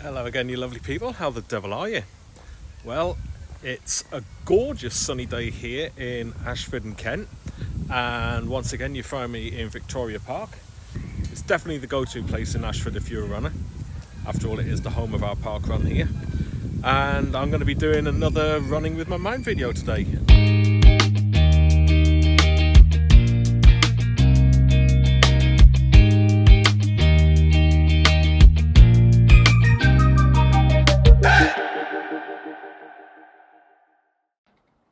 Hello again, you lovely people. How the devil are you? Well, it's a gorgeous sunny day here in Ashford in Kent, and once again you find me in Victoria Park. It's definitely the go-to place in Ashford if you're a runner. After all, it is the home of our park run here, and I'm going to be doing another running with my mind video today.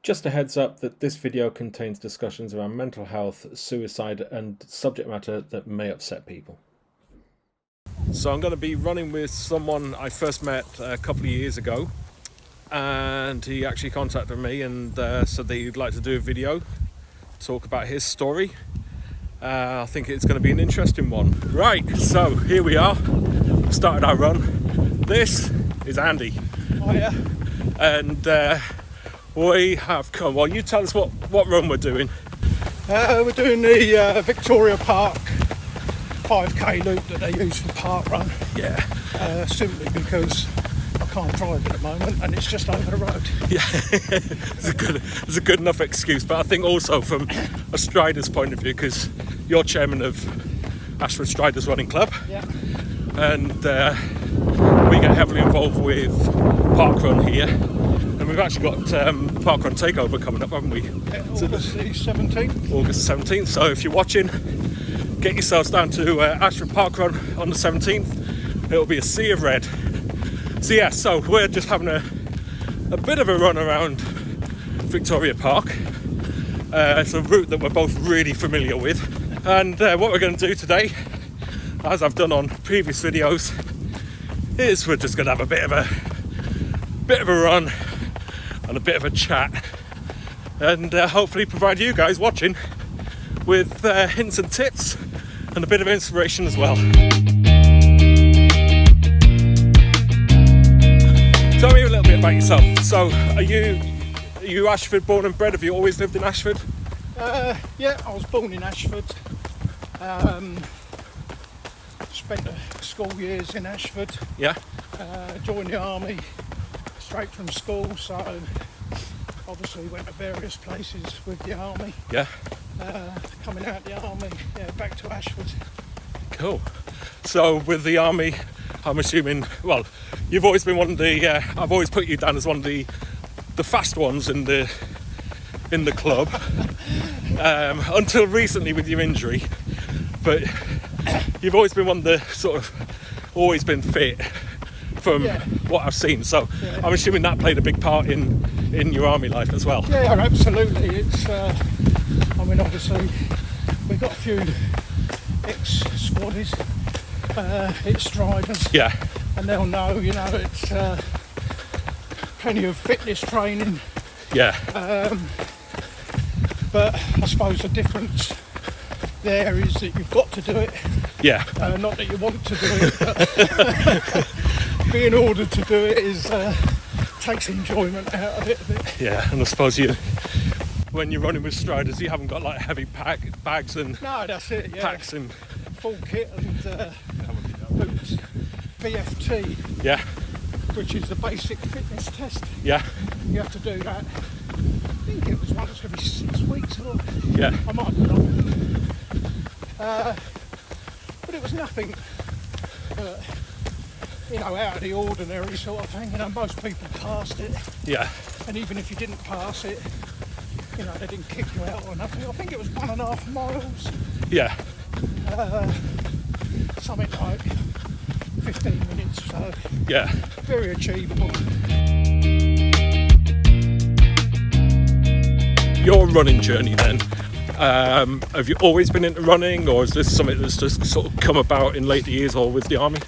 Just a heads up that this video contains discussions around mental health, suicide and subject matter that may upset people. So I'm going to be running with someone I first met a couple of years ago, and he actually contacted me and said that he'd like to do a video, talk about his story. I think it's going to be an interesting one. Right, so here we are, started our run. This is Andy. Oh yeah. And we have come, well, you tell us what run we're doing. We're doing the Victoria Park 5k loop that they use for park run. Yeah. Simply because I can't drive at the moment and it's just over the road. Yeah, it's a good enough excuse, but I think also from a strider's point of view, because you're chairman of Ashford Striders Running Club. Yeah. And we get heavily involved with parkrun here. And we've actually got Parkrun Takeover coming up, haven't we? Yeah, August the 17th. August 17th. So if you're watching, get yourselves down to Ashford Parkrun on the 17th. It'll be a sea of red. So yeah, so we're just having a bit of a run around Victoria Park. It's a route that we're both really familiar with. And what we're going to do today, as I've done on previous videos, is we're just going to have a bit of a run and a bit of a chat, and hopefully provide you guys watching with hints and tips and a bit of inspiration as well. Tell me a little bit about yourself. So are you Ashford born and bred? Have you always lived in Ashford? Yeah, I was born in Ashford. Spent the school years in Ashford. Yeah. Joined the army straight from school, so obviously went to various places with the army. Yeah. Coming out the army, yeah, back to Ashford. Cool. So with the army, I'm assuming, well, you've always been one of the, I've always put you down as one of the fast ones in the club, until recently with your injury, but you've always been one of the sort of, always been fit from what I've seen, so yeah. I'm assuming that played a big part in your army life as well. Yeah, absolutely. It's I mean, obviously we've got a few ex-squaddies, ex-striders, yeah, and they'll know, you know, it's plenty of fitness training, yeah, but I suppose the difference there is that you've got to do it, yeah, not that you want to do it, but being ordered to do it is takes enjoyment out of it a bit. Yeah, and I suppose when you're running with striders, you haven't got like heavy bags and no, that's it. Yeah. Packs and full kit and boots. BFT. Yeah. Which is the basic fitness test. Yeah. You have to do that. I think it was once every 6 weeks. Or yeah. I might be wrong. But it was nothing. You know, out of the ordinary sort of thing. You know, most people passed it. Yeah. And even if you didn't pass it, you know, they didn't kick you out or nothing. I think it was 1.5 miles. Yeah. Something like 15 minutes. So yeah. Very achievable. Your running journey then. Have you always been into running, or is this something that's just sort of come about in later years or with the army?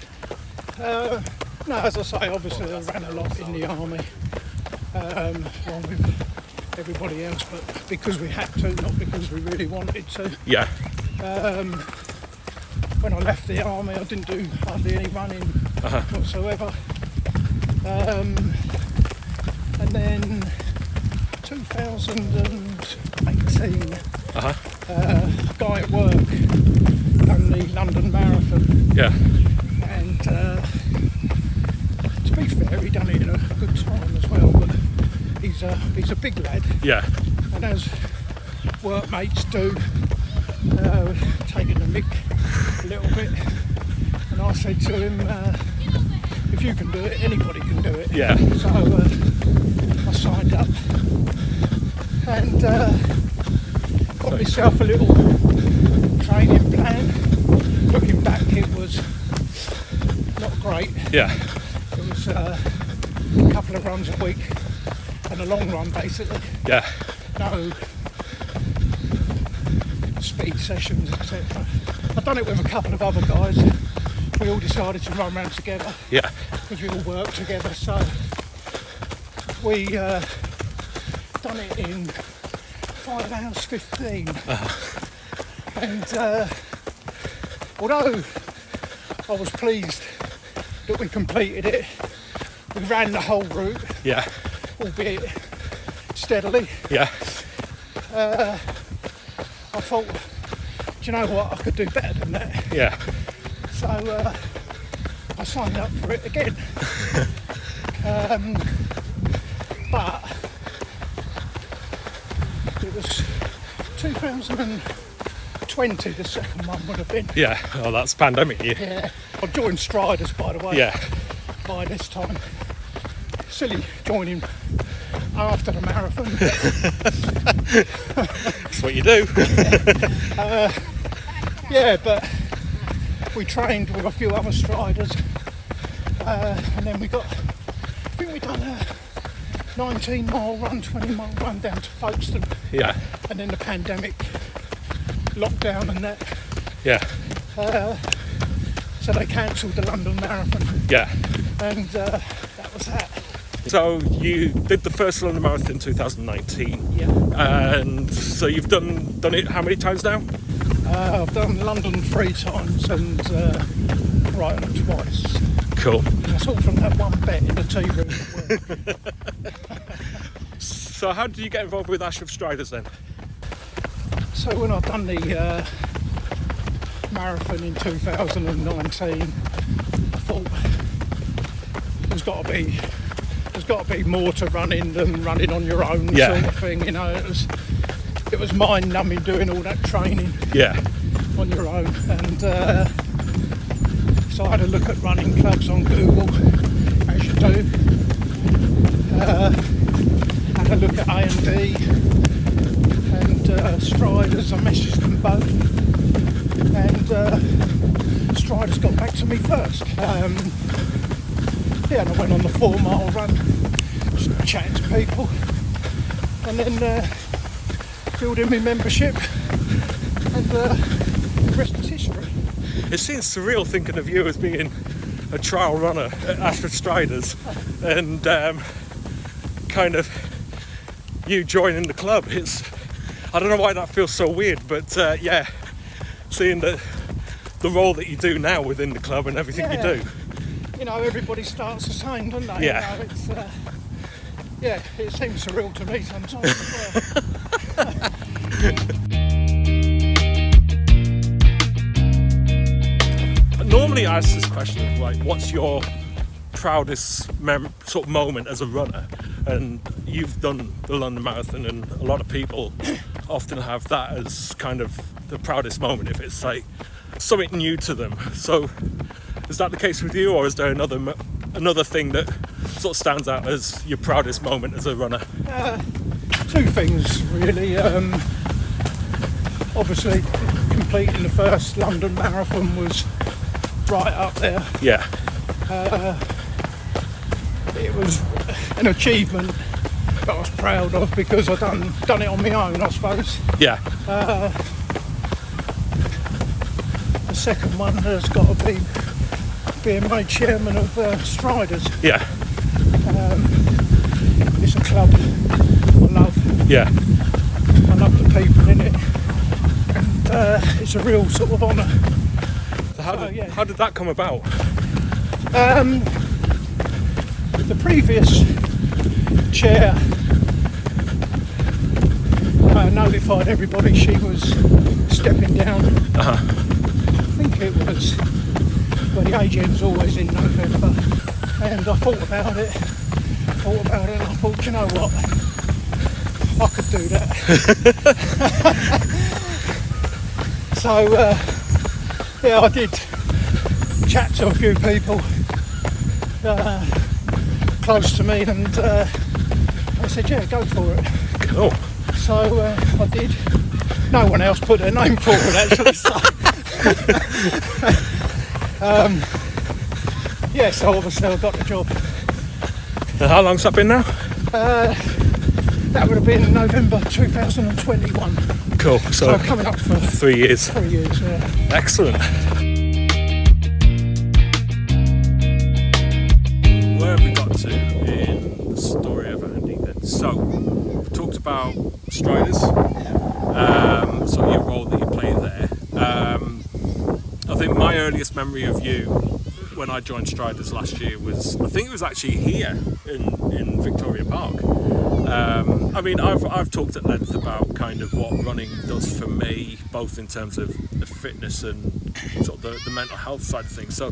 No, as I say, obviously I ran a lot in the army, along with everybody else, but because we had to, not because we really wanted to. Yeah. When I left the army, I didn't do hardly any running whatsoever. And then 2018, guy at work done the London Marathon. Yeah. And he done it in a good time as well. But he's a big lad, Yeah. and as workmates do, taking the mick a little bit. And I said to him, if you can do it, anybody can do it. Yeah. So I signed up and got myself a little training plan. Looking back, it was not great. Yeah. It was a couple of runs a week and a long run, basically. Yeah. No speed sessions, etc. I've done it with a couple of other guys. We all decided to run around together. Yeah. Because we all work together, so we done it in 5 hours 15. And although I was pleased that we completed it, we ran the whole route, Yeah. albeit steadily. Yeah. I thought, do you know what, I could do better than that. Yeah. So I signed up for it again. But it was 2020, the second one would have been. Yeah. Oh, that's pandemic year. Yeah. I joined Striders, by the way, Yeah. by this time. Silly joining after the marathon. That's what you do. Yeah, but we trained with a few other Striders, and then I think we done a 19-mile run, 20-mile run down to Folkestone, Yeah. and then the pandemic, lockdown and that, Yeah. so they cancelled the London Marathon, Yeah. and that was that. So you did the first London Marathon in 2019, Yeah. and so you've done it how many times now? I've done London 3 times and Brighton twice. Cool. That's all from that one bet in the tea room at work. So how did you get involved with Ashford Striders then? So when I've done the marathon in 2019, I thought there's got to be more to running than running on your own, Yeah. sort of thing. You know, it was mind numbing doing all that training Yeah. on your own, and so I had a look at running clubs on Google, as you do. Had a look at A&D and Striders. I messaged them both, and Striders got back to me first. Yeah, and I went on the 4-mile run, just chatting to people, and then filled in my membership, and the rest is history. It seems surreal thinking of you as being a trial runner at Ashford Striders and kind of you joining the club. I don't know why that feels so weird, but yeah, seeing the role that you do now within the club and everything you do. You know, everybody starts the same, don't they? Yeah. You know, it's, yeah, it seems surreal to me sometimes as well. Normally I ask this question of like, what's your proudest sort of moment as a runner? And you've done the London Marathon, and a lot of people often have that as kind of the proudest moment if it's like something new to them. So is that the case with you, or is there another thing that sort of stands out as your proudest moment as a runner? 2 things really. Obviously completing the first London Marathon was right up there. Yeah. It was an achievement that I was proud of because I've done it on my own, I suppose. Yeah. The second one has got to be being made chairman of Striders. Yeah. It's a club I love. Yeah. I love the people in it, and it's a real sort of honour. So how did that come about? The previous chair notified everybody she was stepping down. I think it was, well, the AGM's always in November, and I thought about it, and I thought, you know what, I could do that. So, yeah, I did chat to a few people close to me, and I said, yeah, go for it. Cool. So I did. No one else put their name forward, actually. So. Yeah, so obviously I got the job. And how long's that been now? That would have been November 2021. Cool. So coming up for 3 years. 3 years, yeah. Excellent. Where have we got to in the story of Andy then? So, we've talked about Striders, so your role that you play there. I think my earliest memory of you when I joined Striders last year was, I think it was actually here in Victoria Park. I mean, I've talked at length about kind of what running does for me, both in terms of the fitness and sort of the mental health side of things. So,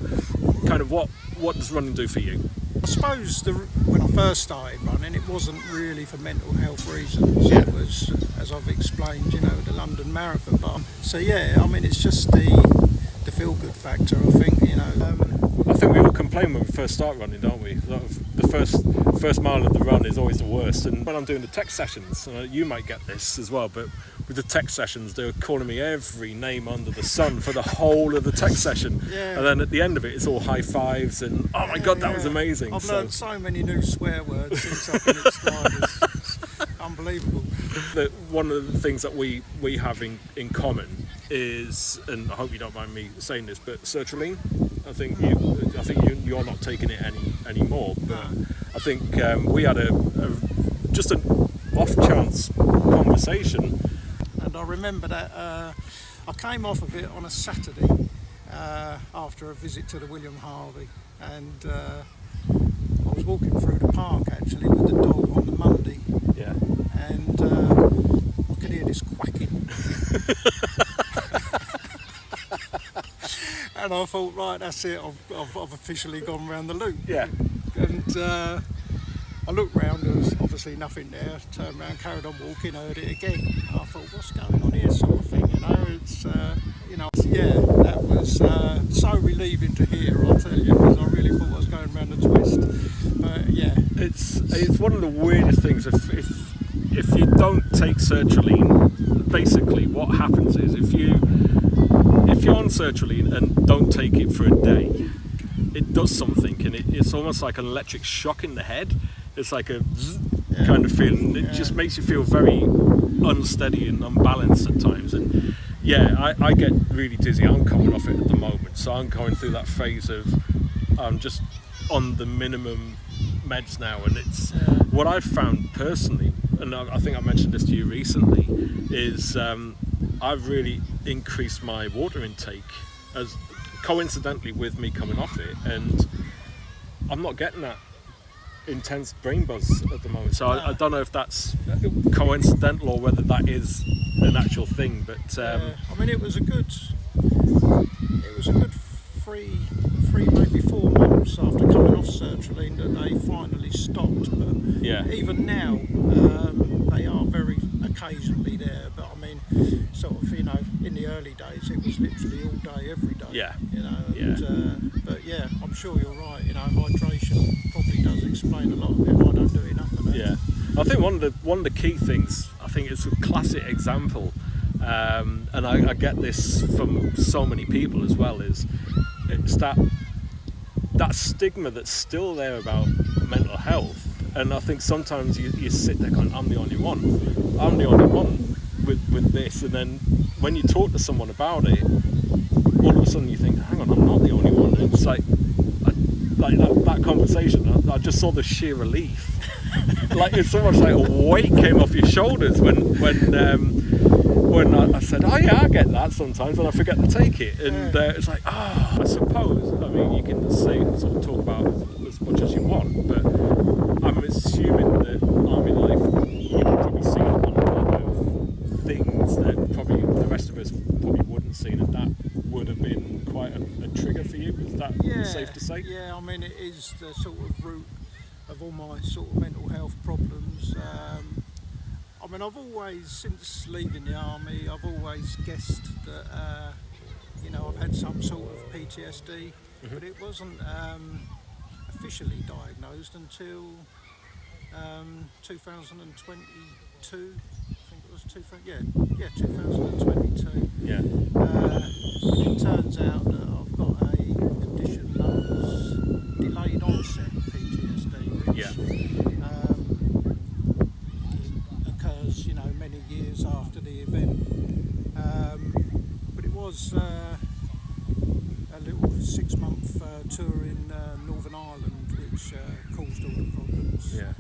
kind of what does running do for you? I suppose when I first started running, it wasn't really for mental health reasons. Yeah. It was, as I've explained, the London Marathon. But so yeah, I mean, it's just the feel-good factor. I think I think we all complain when we first start running, don't we? The first mile of the run is always the worst. And when I'm doing the tech sessions, you might get this as well, but with the tech sessions, they're calling me every name under the sun for the whole of the tech session. Yeah. And then at the end of it, it's all high fives and, oh my God, that was amazing. I've learned so many new swear words since I've been at Striders. It's unbelievable. One of the things that we have in common is, and I hope you don't mind me saying this, but sertraline. I think you're not taking it anymore, but I think we had just an off chance conversation. And I remember that I came off of it on a Saturday after a visit to the William Harvey, and I was walking through the park actually with the dog on the Monday. Yeah. And I could hear this quacking. And I thought, right, that's it. I've officially gone round the loop. Yeah. And I looked round. There was obviously nothing there. Turned round, carried on walking. Heard it again. And I thought, what's going on here, sort of thing. It's yeah, that was so relieving to hear. I'll tell you, because I really thought I was going round the twist. But yeah, it's one of the weirdest things. If you don't take sertraline, basically what happens is if you're on sertraline and don't take it for a day, it does something, and it's almost like an electric shock in the head. It's like a kind of feeling. It just makes you feel very unsteady and unbalanced at times. And yeah, I get really dizzy. I'm coming off it at the moment, so I'm going through that phase of I'm just on the minimum meds now, and it's what I've found personally, and I think I mentioned this to you recently, is I've really increased my water intake as coincidentally with me coming off it, and I'm not getting that intense brain buzz at the moment. So I don't know if that's coincidental or whether that is an actual thing, but I mean, it was a good three, maybe 4 months after coming off sertraline that they finally stopped. But even now, they are very occasionally there. But I mean, sort of, in the early days, it was literally all day, every day. Yeah. But yeah, I'm sure you're right. Hydration probably does explain a lot of it. I don't do enough of that. Yeah, I think one of the key things, I think it's a classic example, and I get this from so many people as well, is it's that stigma that's still there about mental health. And I think sometimes you sit there going, I'm the only one with this, and then when you talk to someone about it, all of a sudden you think, hang on, I'm not the only one. And it's like that conversation, I just saw the sheer relief. Like it's almost like a weight came off your shoulders when I said, oh yeah, I get that sometimes when I forget to take it, and it's like, I suppose, I mean, you can sort of talk about as much as you want, but I'm assuming that Army life, you've probably seen a lot of things that probably the rest of us probably wouldn't have seen, and that would have been quite a trigger for you. Is that safe to say? Yeah, I mean, it is is the sort of root of all my sort of mental health problems. I mean, I've always, since leaving the army, I've always guessed that, you know, I've had some sort of PTSD, but it wasn't officially diagnosed until 2022. I think it was 2022. Yeah. It turns out that I've got a condition known as delayed onset PTSD, which occurs, you know, many years after the event. But it was a little 6-month tour in Northern Ireland, which caused all the problems. Yeah.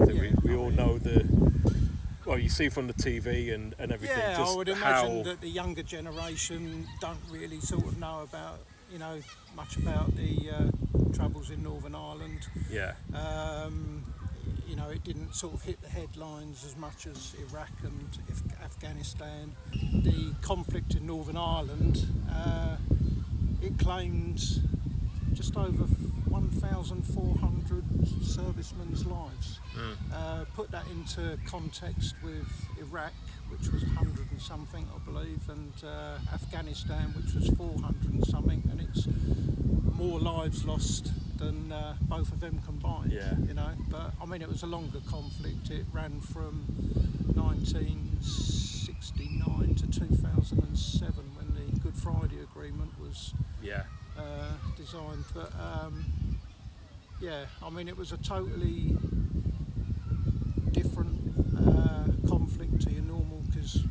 I think we all know well, you see from the TV and everything. Yeah, just I would imagine that the younger generation don't really sort of know about, you know, much about the troubles in Northern Ireland. Yeah. You know, it didn't sort of hit the headlines as much as Iraq and Afghanistan. The conflict in Northern Ireland, it claimed just over 1,400 servicemen's lives. Put that into context with Iraq, which was 100 and something, I believe, and Afghanistan, which was 400 and something, and it's more lives lost than both of them combined. Yeah. You know, but I mean, it was a longer conflict. It ran from 1969 to 2007 when the Good Friday Agreement was designed. But yeah, I mean, it was a totally different conflict to your normal, because,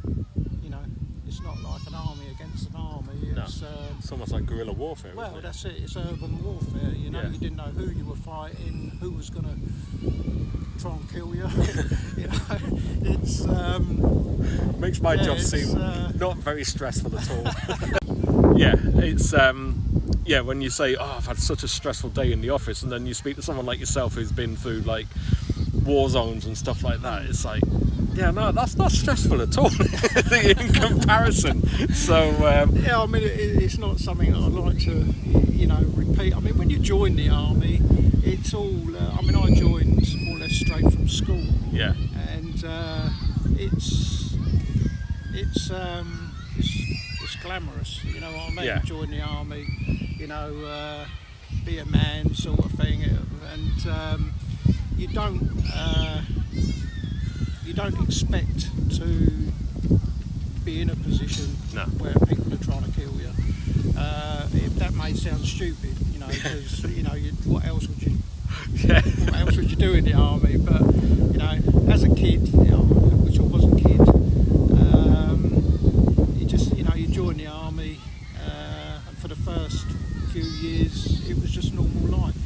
you know, it's not like an army against an army. It's, it's almost like guerrilla warfare. well, isn't it? that's it. It's urban warfare. You know, you didn't know who you were fighting, who was going to try and kill you. You know, it's makes my job seem not very stressful at all. Yeah, it's when you say, oh, I've had such a stressful day in the office, and then you speak to someone like yourself who's been through like war zones and stuff like that, it's like, yeah, no, that's not stressful at all in comparison. So yeah, I mean, it's not something that I'd like to, you know, repeat. I mean, when you join the army, it's all. I mean, I joined more or less straight from school. Yeah. And it's glamorous, you know what I mean? Yeah. Join the army, you know, be a man sort of thing, and you don't expect to be in a position where people are trying to kill you. That may sound stupid, you know, because you know, what else would you do in the army? But you know, as a kid, you know, which I was a kid, you join the army, and for the first few years, it was just normal life.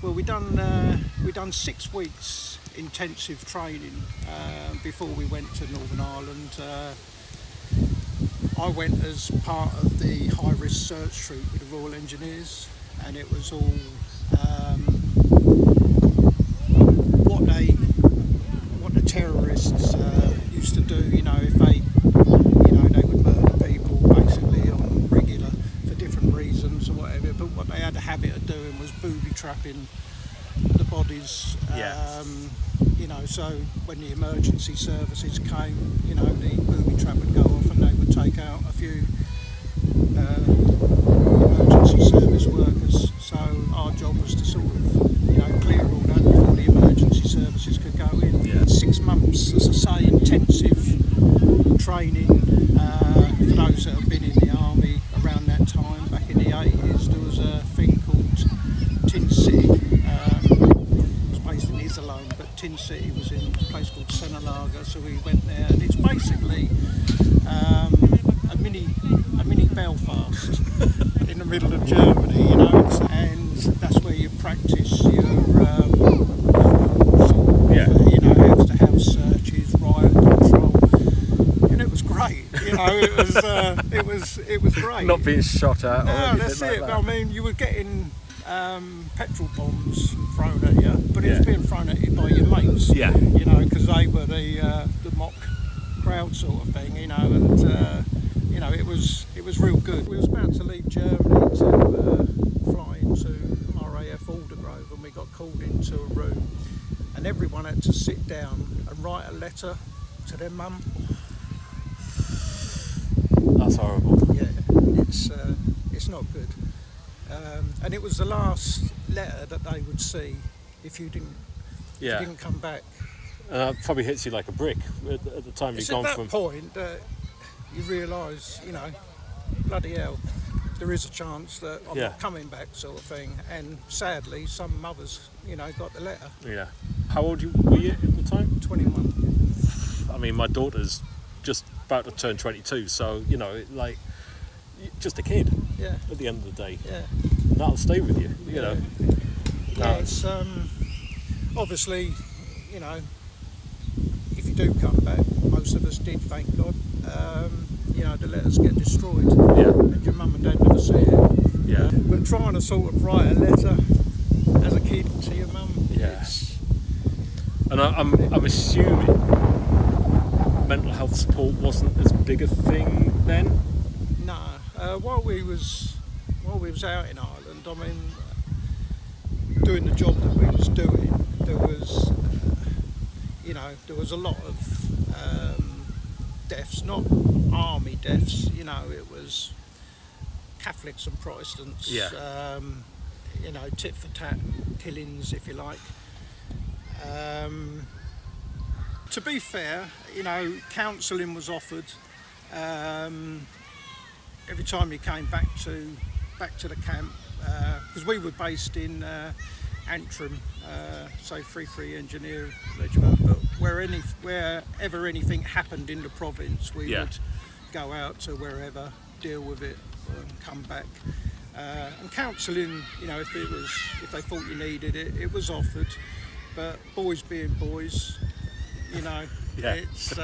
Well, we done 6 weeks intensive training before we went to Northern Ireland. I went as part of the high-risk search troop with the Royal Engineers, and it was all what the terrorists used to do. You know, if they would murder people basically on regular for different reasons or whatever. But what they had a habit of doing was booby trapping the bodies. You know, so when the emergency services came, you know, the booby trap would go off and they would take out a few emergency service workers. So our job was to sort of, you know, clear all that before the emergency services could go in. 6 months, as I say, intensive training for those that have been in the army around that time. Back in the 80s, there was a thing called Tin City. It's based in Iserlohn, but Tin City was in a place called Senelager, so we went there, and it's basically a mini Belfast in the middle of Germany, you know, and that's where you practice your you know, house-to-house searches, riot control, and it was great. You know, it was great. Not being shot at. No, or anything that's like it. that. I mean, you were getting petrol bombs thrown at you, but it was being thrown at you by your mates. Yeah. You know, because they were the mock crowd sort of thing. You know, and you know, it was real good. We was about to leave Germany to fly into and everyone had to sit down and write a letter to their mum. That's horrible. Yeah, it's not good. And it was the last letter that they would see if you didn't come back. And that probably hits you like a brick at the time you've gone from. It's at that point that you realise, you know, bloody hell, there is a chance that I'm not coming back, sort of thing. And sadly, some mothers, you know, got the letter. Yeah. How old were you at the time? 21. I mean, my daughter's just about to turn 22, so, you know, like, just a kid. Yeah. At the end of the day. Yeah. And that'll stay with you, you know. Yeah, it's obviously, you know, if you do come back, most of us did, thank God. You know, the letters get destroyed. Yeah. And your mum and dad never see it. Yeah. But trying to sort of write a letter as a kid to your mum, Yeah. And I'm assuming mental health support wasn't as big a thing then? No. While we was out in Ireland, I mean, doing the job that we was doing, there was, you know, there was a lot of deaths, not army deaths, you know, it was Catholics and Protestants, you know, tit for tat killings, if you like. To be fair, you know, counselling was offered every time you came back to the camp, because we were based in Antrim, so 3 Engineer Regiment, but wherever anything happened in the province, we would go out to wherever, deal with it, and come back. And counselling, you know, if they thought you needed it, it was offered. But boys being boys, you know, it's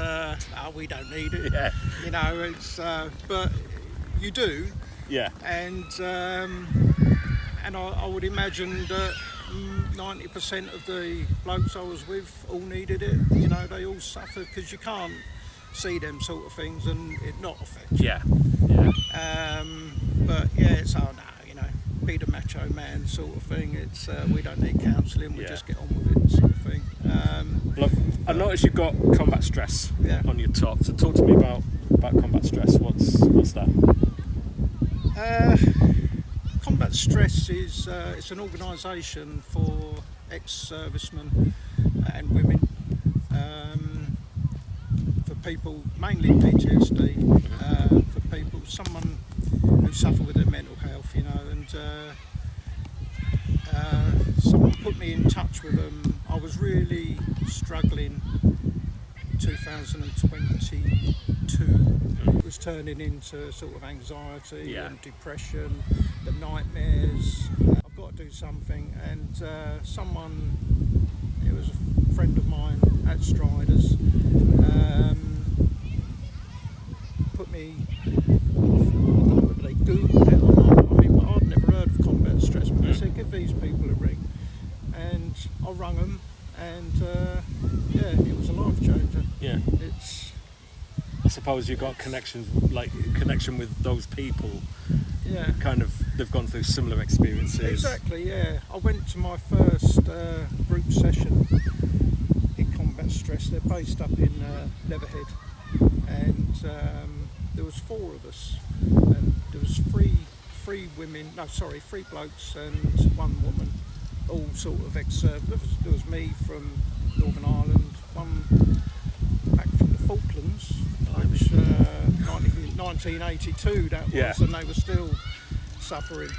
we don't need it. Yeah. You know, it's but you do. Yeah. And I would imagine that 90% of the blokes I was with all needed it. You know, they all suffered because you can't see them sort of things and it not affect you. Yeah. Yeah. But yeah, it's you know, be the macho man sort of thing. It's we don't need counselling. We just get on with it sort of thing. Well, I noticed you've got combat stress on your top. So talk to me about combat stress. What's that? Combat Stress is it's an organisation for ex-servicemen and women, for people mainly PTSD, for people, someone who suffer with their mental health, you know, and someone put me in touch with them. I was really struggling. 2022 it was turning into sort of anxiety and depression, the nightmares. I've got to do something, and someone, it was a friend of mine at Striders, put me, I don't know whether they Googled it or not, I mean, but I'd never heard of combat stress, but they said give these people a ring, and I rung them, and it was a life changer. Yeah. I suppose you've got connection with those people. Yeah. Kind of, they've gone through similar experiences. Exactly, yeah. I went to my first group session in combat stress. They're based up in Leatherhead, and there was 4 of us, and there was three blokes and 1 woman, all sort of ex-served. There was me from Northern Ireland, one back from the Falklands, which 1982 that was, and they were still suffering.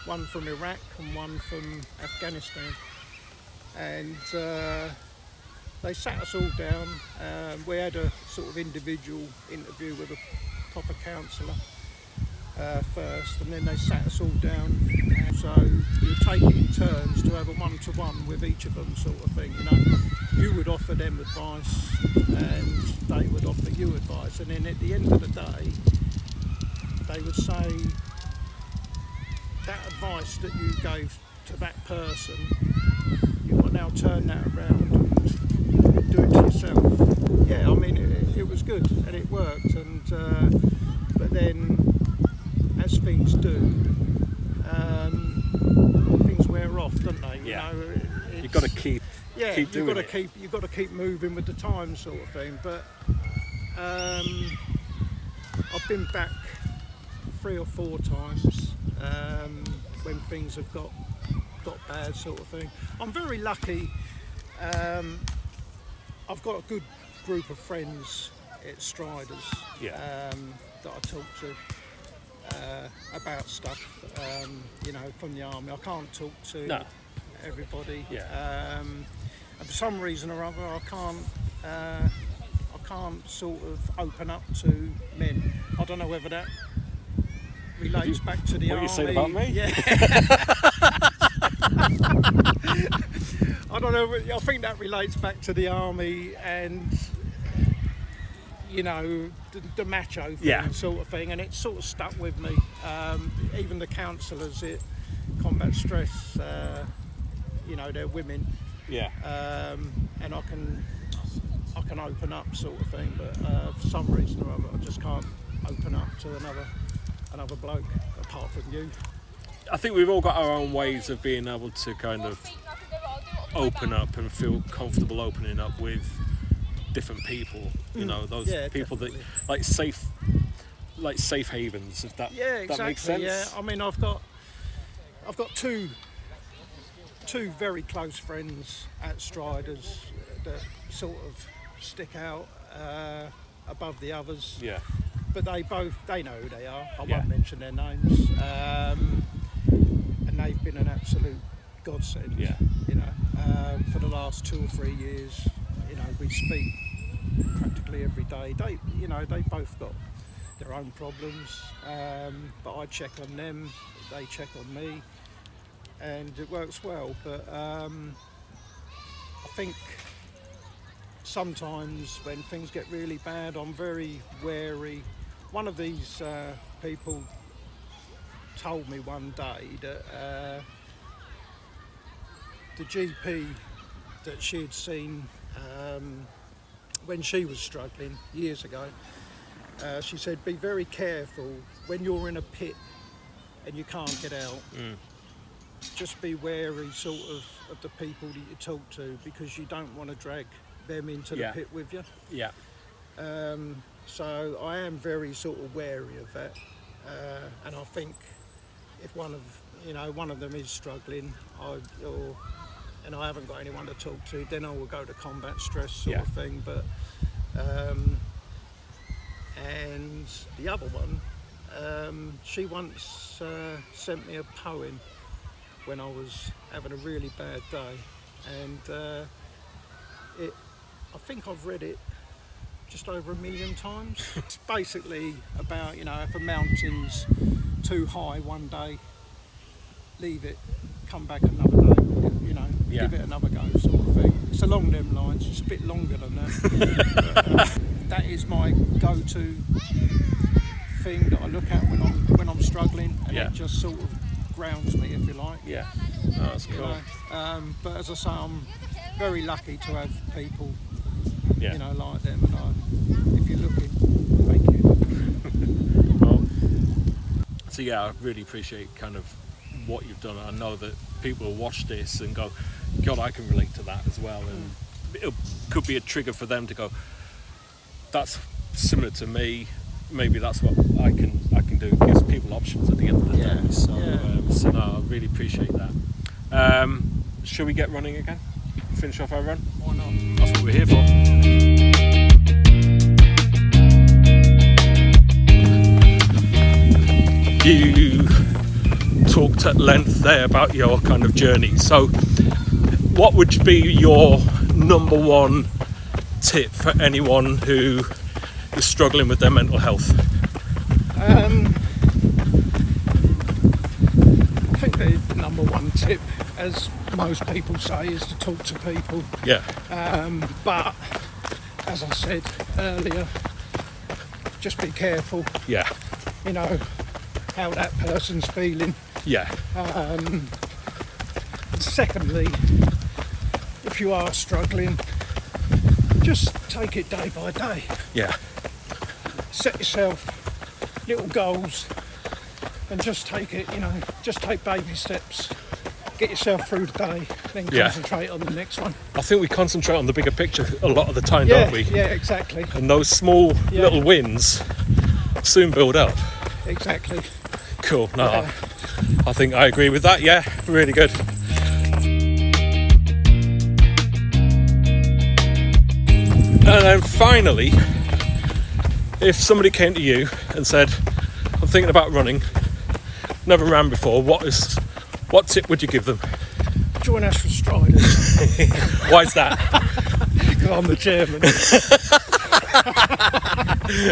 One from Iraq and one from Afghanistan, and they sat us all down. We had a sort of individual interview with a proper counsellor first, and then they sat us all down, and so you take it in turns to have a one-to-one with each of them, sort of thing, you know. You would offer them advice and they would offer you advice, and then at the end of the day they would say that advice that you gave to that person, you will now turn that around and do it to yourself. Yeah, I mean it was good and it worked, and but then as things do, things wear off, don't they? Yeah. You know, You've got to keep you've doing got it. to you've got to keep moving with the times, sort of thing. But I've been back 3 or 4 times when things have got bad, sort of thing. I'm very lucky. I've got a good group of friends at Striders that I talk to about stuff, from the army. I can't talk to everybody. And for some reason or other, I can't sort of open up to men. I don't know whether that relates back to the army. What you saying about me? Yeah. I don't know. I think that relates back to the army and the macho thing, sort of thing, and it sort of stuck with me. Even the counsellors at Combat Stress, they're women. Yeah. And I can open up, sort of thing, but for some reason or other, I just can't open up to another bloke apart from you. I think we've all got our own ways of being able to kind of open up and feel comfortable opening up with different people. Those people definitely. that like safe havens, if that that makes sense. Yeah, I mean, I've got two very close friends at Striders that sort of stick out above the others. Yeah. But they know who they are. I won't mention their names. And they've been an absolute godsend. Yeah. For the last 2 or 3 years, we speak practically every day. They both got their own problems, but I check on them, they check on me, and it works well. But I think sometimes when things get really bad, I'm very wary. One of these people told me one day that the GP that she had seen when she was struggling years ago, she said, be very careful when you're in a pit and you can't get out. Just be wary sort of the people that you talk to, because you don't want to drag them into the pit with you. Yeah. So I am very sort of wary of that, and I think if one of them is struggling, and I haven't got anyone to talk to, then I will go to Combat Stress sort of thing. But and the other one, she once sent me a poem when I was having a really bad day, and I think I've read it just over 1 million times. It's basically about, if a mountain's too high one day, leave it, come back another day, give it another go, sort of thing. It's along them lines, it's a bit longer than that. But, that is my go-to thing that I look at when I'm struggling, and it just sort of grounds me, if you like. Yeah, that's cool. But as I say, I'm very lucky to have people, like them, and if you're looking, thank you. Well, so I really appreciate kind of what you've done. I know that people will watch this and go, God, I can relate to that as well, and it could be a trigger for them to go, that's similar to me, maybe that's what I can do. It gives people options at the end of the day. So no, I really appreciate that. Shall we get running again? Finish off our run? Why not? That's what we're here for. You talked at length there about your kind of journey. So what would be your number one tip for anyone who is struggling with their mental health? I think the number one tip, as most people say, is to talk to people. Yeah. But as I said earlier, just be careful. Yeah. How that person's feeling. Yeah. Secondly, if you are struggling, just take it day by day. Yeah. Set yourself little goals and just take it, just take baby steps. get yourself through the day, then concentrate on the next one. I think we concentrate on the bigger picture a lot of the time, Yeah, don't we? yeah, exactly. And those small little wins soon build up. Exactly. Cool. No, I think I agree with that. Yeah, really good. And then finally, if somebody came to you and said, I'm thinking about running, never ran before, what tip would you give them? Join us for Striders. Why is that? Because I'm the chairman.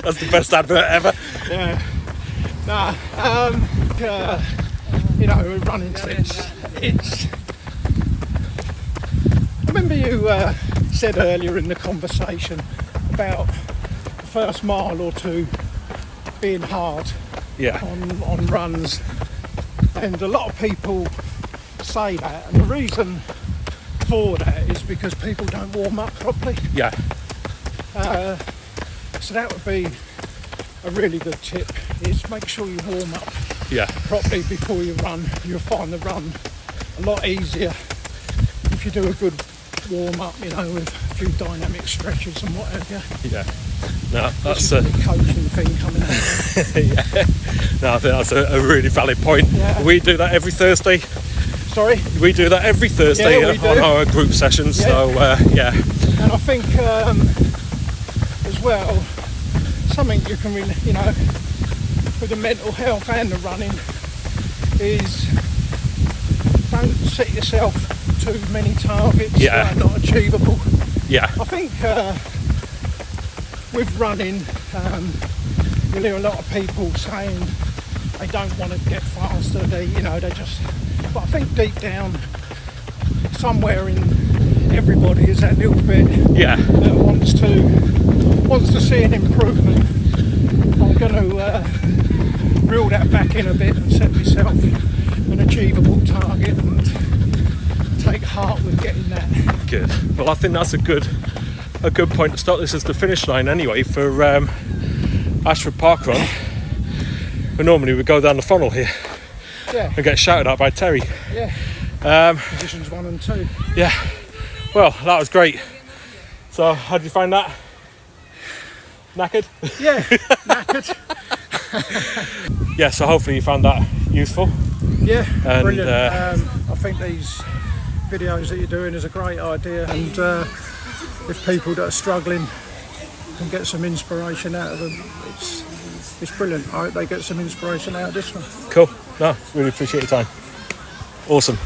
That's the best advert ever. Yeah. You know, with running tips, it's... I remember you said earlier in the conversation about the first mile or two being hard on runs, and a lot of people say that, and the reason for that is because people don't warm up properly. Yeah. So that would be a really good tip, is make sure you warm up properly before you run. You'll find the run a lot easier if you do a good warm up, you know, with a few dynamic stretches and what have you. Yeah. No, that's a coaching thing coming out. yeah. No, I think that's a really valid point. Yeah. We do that every Thursday. Sorry? We do that every Thursday on our group sessions. Yeah. So And I think as well, something you can really, you know, with the mental health and the running, is don't set yourself too many targets that are not achievable. Yeah. I think with running, you'll hear a lot of people saying they don't want to get faster. They just. But I think deep down, somewhere in everybody is that little bit that wants to see an improvement. I'm going to reel that back in a bit and set myself an achievable target and take heart with getting that. Good. Well, I think that's a good point to start. This is the finish line anyway for Ashford Park Run. But normally we go down the funnel here and get shouted at by Terry. Yeah. Positions 1 and 2. Yeah. Well, that was great. So, how did you find that? Knackered? Yeah, knackered. Yeah, so hopefully you found that useful. Yeah, and, brilliant. I think these videos that you're doing is a great idea, and if people that are struggling can get some inspiration out of them, it's brilliant. I hope they get some inspiration out of this one. Cool. No, really appreciate your time. Awesome.